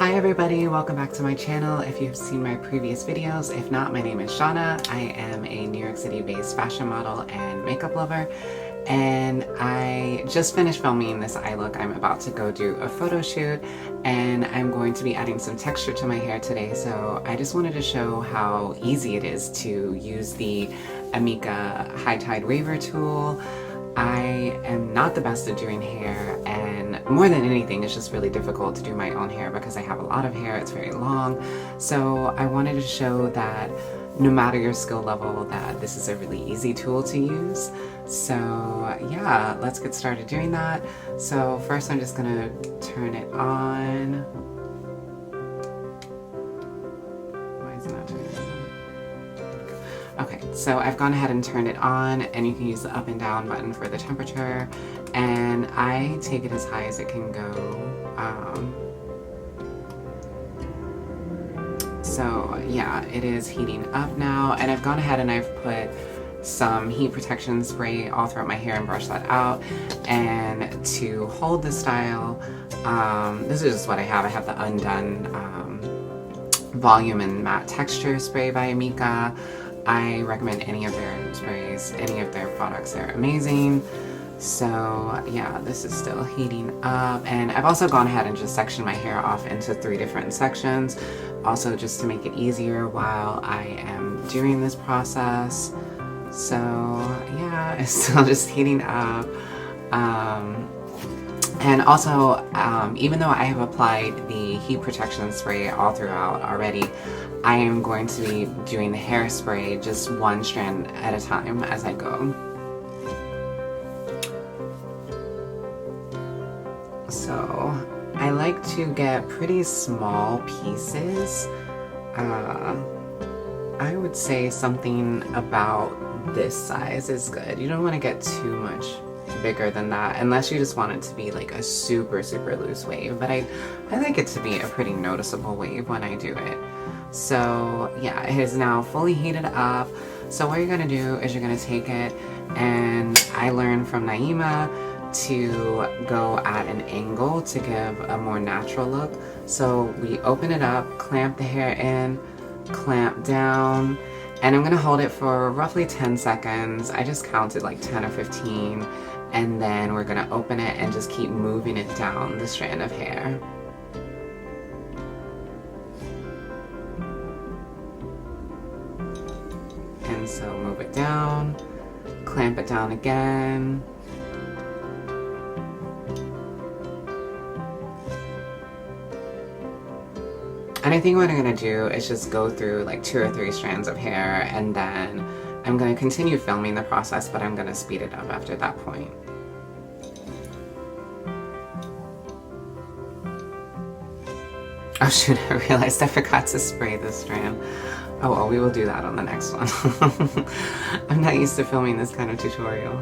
Hi everybody, welcome back to my channel. If you've seen my previous videos, if not, my name is Shauna. I am a New York City based fashion model and makeup lover, and I just finished filming this eye look. I'm about to go do a photo shoot and I'm going to be adding some texture to my hair today, so I just wanted to show how easy it is to use the Amika High Tide Waver tool. I am not the best at doing hair, and more than anything, it's just really difficult to do my own hair because I have a lot of hair, it's very long. So I wanted to show that no matter your skill level, that this is a really easy tool to use. So yeah, let's get started doing that. So first I'm just gonna turn it on. Why is it not turning on? Okay, so I've gone ahead and turned it on, and you can use the up and down button for the temperature, and I take it as high as it can go. So yeah, it is heating up now, and I've gone ahead and I've put some heat protection spray all throughout my hair and brushed that out. And to hold the style, this is just what I have. I have the Undone Volume and Matte Texture Spray by Amika. I recommend any of their sprays, any of their products. They're amazing. So yeah, this is still heating up, and I've also gone ahead and just sectioned my hair off into 3 different sections, also just to make it easier while I am doing this process. So yeah, it's still just heating up. And also, even though I have applied the heat protection spray all throughout already, I am going to be doing the hairspray just one strand at a time as I go. So I like to get pretty small pieces. I would say something about this size is good. You don't want to get too much bigger than that unless you just want it to be like a super loose wave, but I like it to be a pretty noticeable wave when I do it. So yeah, it is now fully heated up. So what you're gonna do is you're gonna take it, and I learned from Naima to go at an angle to give a more natural look. So we open it up, clamp the hair in, clamp down, and I'm gonna hold it for roughly 10 seconds. I just counted like 10 or 15, and then we're gonna open it and just keep moving it down the strand of hair. And so move it down, clamp it down again. And I think what I'm gonna do is just go through like 2 or 3 strands of hair, and then I'm gonna continue filming the process, but I'm gonna speed it up after that point. Oh shoot, I realized I forgot to spray this strand. Oh well, we will do that on the next one. I'm not used to filming this kind of tutorial.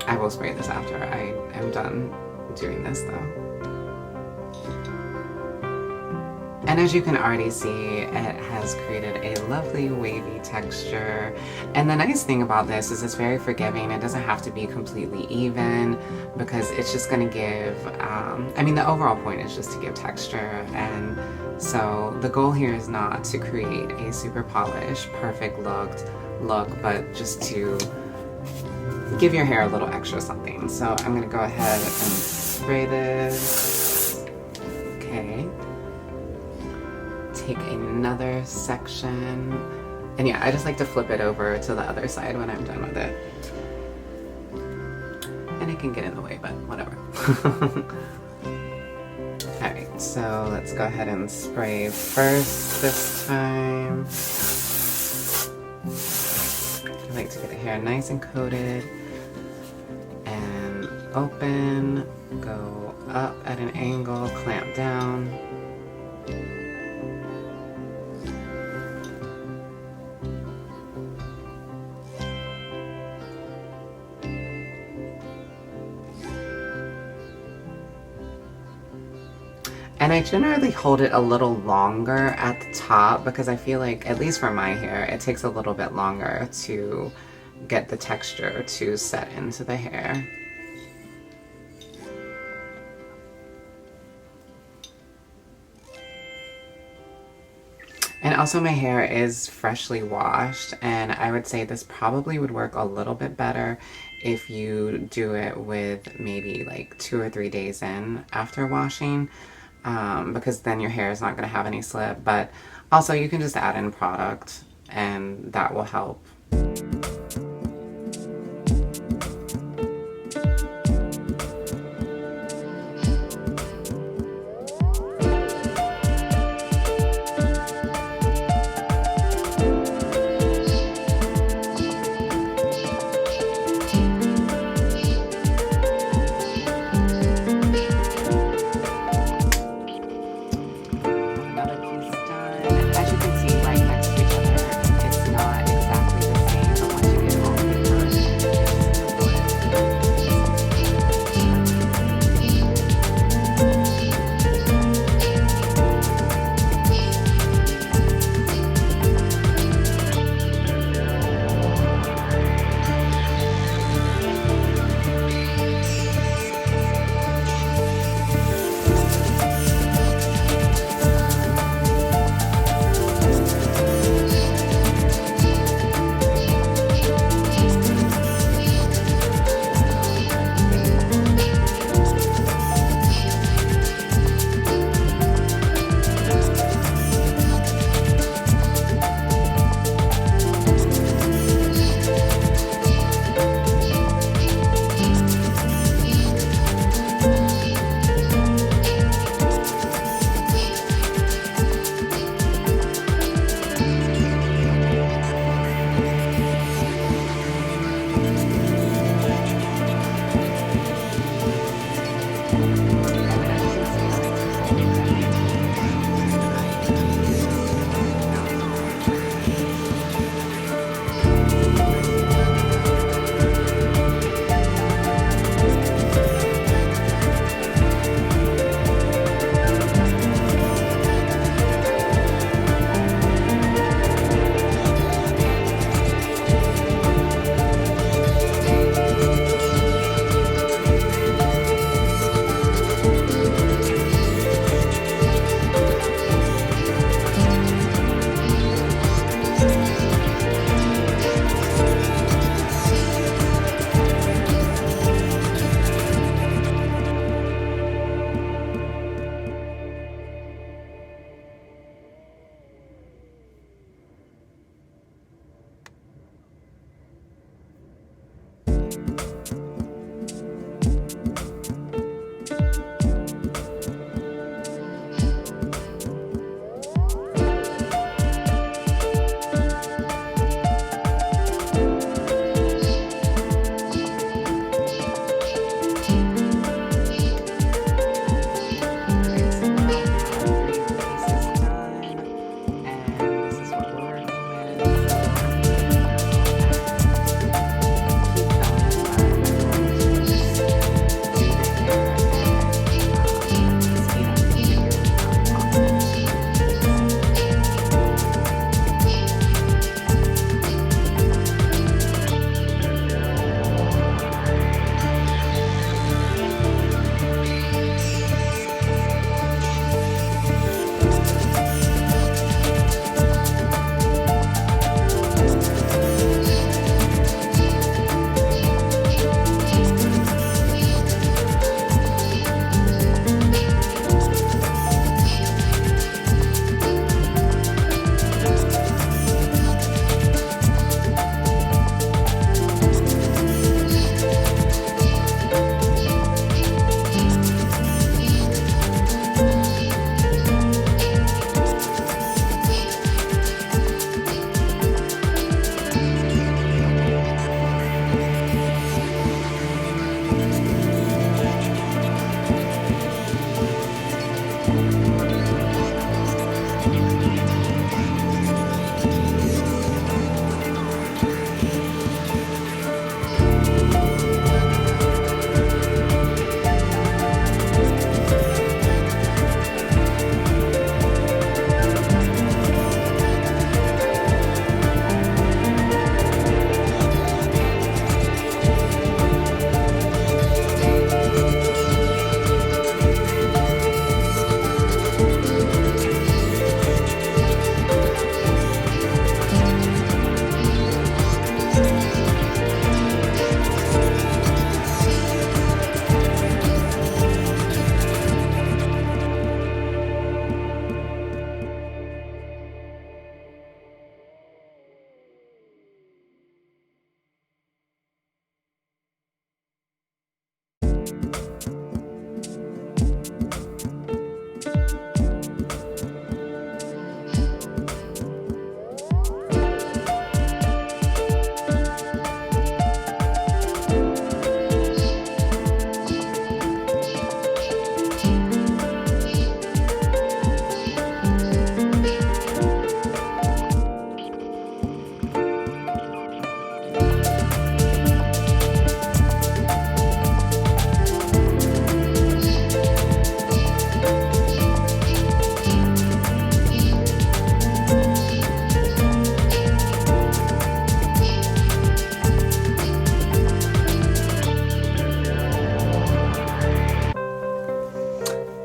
I will spray this after I am done doing this though. And as you can already see, it has created a lovely wavy texture. And the nice thing about this is it's very forgiving. It doesn't have to be completely even because it's just gonna give, I mean, the overall point is just to give texture. And so the goal here is not to create a super polished, perfect look, but just to give your hair a little extra something. So I'm gonna go ahead and spray this. Okay. Take another section, and yeah, I just like to flip it over to the other side when I'm done with it. And it can get in the way, but whatever. Alright, so let's go ahead and spray first this time. I like to get the hair nice and coated, and open, go up at an angle, clamp down. And I generally hold it a little longer at the top because I feel like, at least for my hair, it takes a little bit longer to get the texture to set into the hair. And also my hair is freshly washed, and I would say this probably would work a little bit better if you do it with maybe like 2 or 3 days in after washing, because then your hair is not going to have any slip. But also you can just add in product and that will help. As you can see, right next to each other, it's not exactly the same, but once you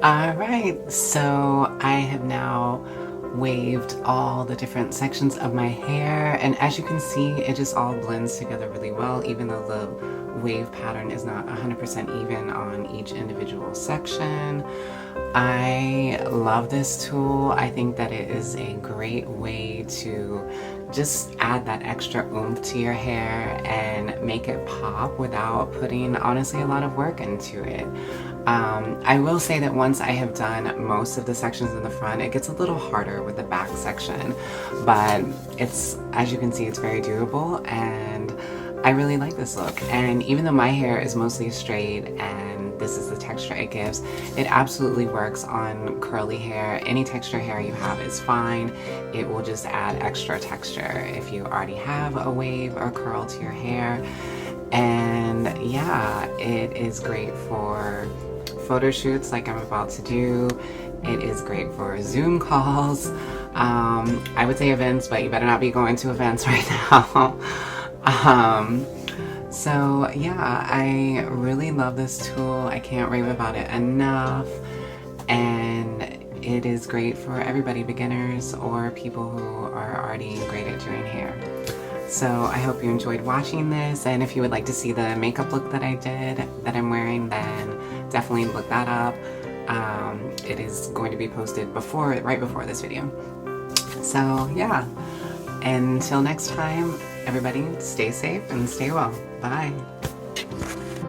Alright, so I have now waved all the different sections of my hair, and as you can see, it just all blends together really well, even though the wave pattern is not 100% even on each individual section. I love this tool. I think that it is a great way to just add that extra oomph to your hair and make it pop without putting, honestly, a lot of work into it. I will say that once I have done most of the sections in the front, it gets a little harder with the back section, but it's, as you can see, it's very doable, and I really like this look. And even though my hair is mostly straight and this is the texture it gives, it absolutely works on curly hair. Any texture hair you have is fine. It will just add extra texture if you already have a wave or curl to your hair. And yeah, it is great for photo shoots like I'm about to do. It is great for Zoom calls. I would say events, but you better not be going to events right now. So yeah, I really love this tool. I can't rave about it enough, and it is great for everybody, beginners or people who are already great at doing hair. So I hope you enjoyed watching this, and if you would like to see the makeup look that I did, that I'm wearing, then definitely look that up. It is going to be posted right before this video. So yeah, until next time, everybody stay safe and stay well. Bye.